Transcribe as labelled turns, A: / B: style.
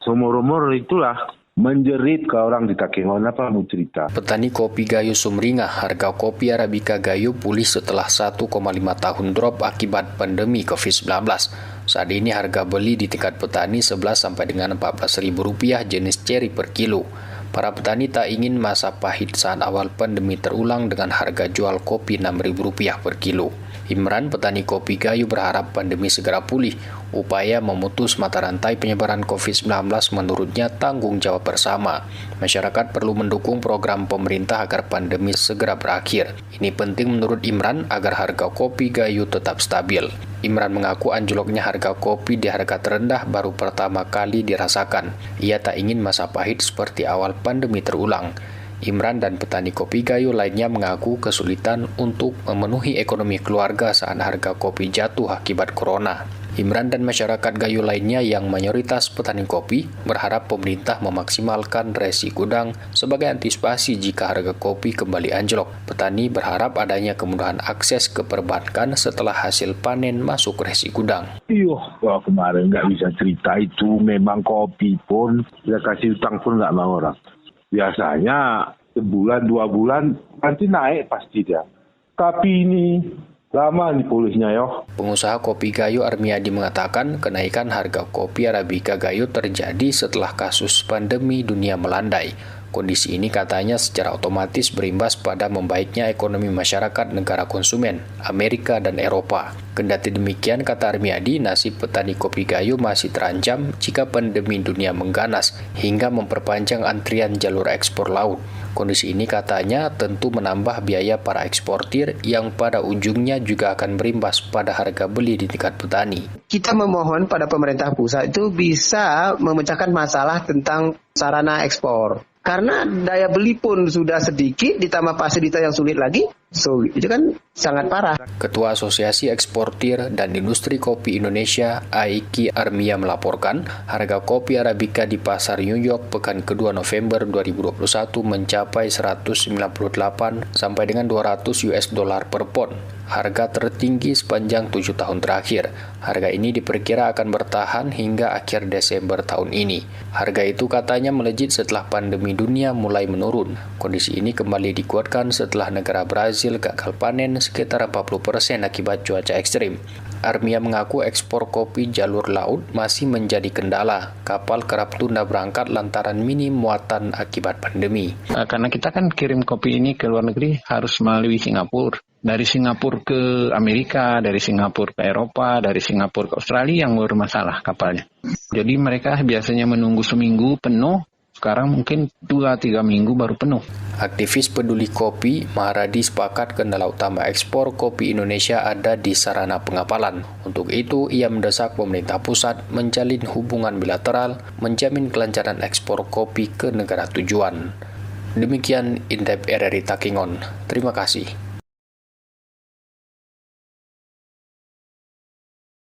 A: Rumor-rumor itulah menjerit ke orang di Takengon, apa mau cerita.
B: Petani kopi Gayo Sumringah, harga kopi Arabica Gayo pulih setelah 1,5 tahun drop akibat pandemi COVID-19. Saat ini harga beli di tingkat petani 11 sampai dengan Rp14.000 jenis cherry per kilo. Para petani tak ingin masa pahit saat awal pandemi terulang dengan harga jual kopi Rp6.000 per kilo. Imran, petani kopi Gayo, berharap pandemi segera pulih. Upaya memutus mata rantai penyebaran COVID-19 menurutnya tanggung jawab bersama. Masyarakat perlu mendukung program pemerintah agar pandemi segera berakhir. Ini penting menurut Imran agar harga kopi Gayo tetap stabil. Imran mengaku anjloknya harga kopi di harga terendah baru pertama kali dirasakan. Ia tak ingin masa pahit seperti awal pandemi terulang. Imran dan petani kopi Gayo lainnya mengaku kesulitan untuk memenuhi ekonomi keluarga saat harga kopi jatuh akibat corona. Imran dan masyarakat Gayo lainnya yang mayoritas petani kopi berharap pemerintah memaksimalkan resi gudang sebagai antisipasi jika harga kopi kembali anjlok. Petani berharap adanya kemudahan akses ke perbankan setelah hasil panen masuk resi gudang.
A: Kemarin nggak bisa cerita itu, memang kopi pun dia kasih utang pun nggak mau orang. Biasanya sebulan 2 bulan nanti naik pasti dia. Tapi ini lama nih pulihnya
B: Pengusaha kopi Gayo Armiadi mengatakan kenaikan harga kopi Arabica Gayo terjadi setelah kasus pandemi dunia melandai. Kondisi ini katanya secara otomatis berimbas pada membaiknya ekonomi masyarakat negara konsumen, Amerika dan Eropa. Kendati demikian, kata Armiadi, nasib petani kopi Gayo masih terancam jika pandemi dunia mengganas hingga memperpanjang antrian jalur ekspor laut. Kondisi ini katanya tentu menambah biaya para eksportir yang pada ujungnya juga akan berimbas pada harga beli di tingkat petani.
C: Kita memohon pada pemerintah pusat itu bisa memecahkan masalah tentang sarana ekspor. Karena daya beli pun sudah sedikit, ditambah fasilitas yang sulit lagi, itu kan sangat parah.
B: Ketua Asosiasi Eksportir dan Industri Kopi Indonesia, Aiki Armia, melaporkan harga kopi Arabica di pasar New York pekan kedua November 2021 mencapai 198 sampai dengan 200 US dollar per pon. Harga tertinggi sepanjang 7 tahun terakhir. Harga ini diperkira akan bertahan hingga akhir Desember tahun ini. Harga itu katanya melejit setelah pandemi dunia mulai menurun. Kondisi ini kembali dikuatkan setelah negara Brazil gagal panen sekitar 40% akibat cuaca ekstrim. Armia mengaku ekspor kopi jalur laut masih menjadi kendala. Kapal kerap tunda berangkat lantaran minim muatan akibat pandemi.
D: Karena kita kan kirim kopi ini ke luar negeri harus melalui Singapura. Dari Singapura ke Amerika, dari Singapura ke Eropa, dari Singapura ke Australia yang bermasalah kapalnya. Jadi mereka biasanya menunggu seminggu penuh, sekarang mungkin 2-3 minggu baru penuh.
B: Aktivis peduli kopi, Maharadi, sepakat kendala utama ekspor kopi Indonesia ada di sarana pengapalan. Untuk itu, ia mendesak pemerintah pusat menjalin hubungan bilateral, menjamin kelancaran ekspor kopi ke negara tujuan. Demikian Indep RRI Takengon. Terima kasih.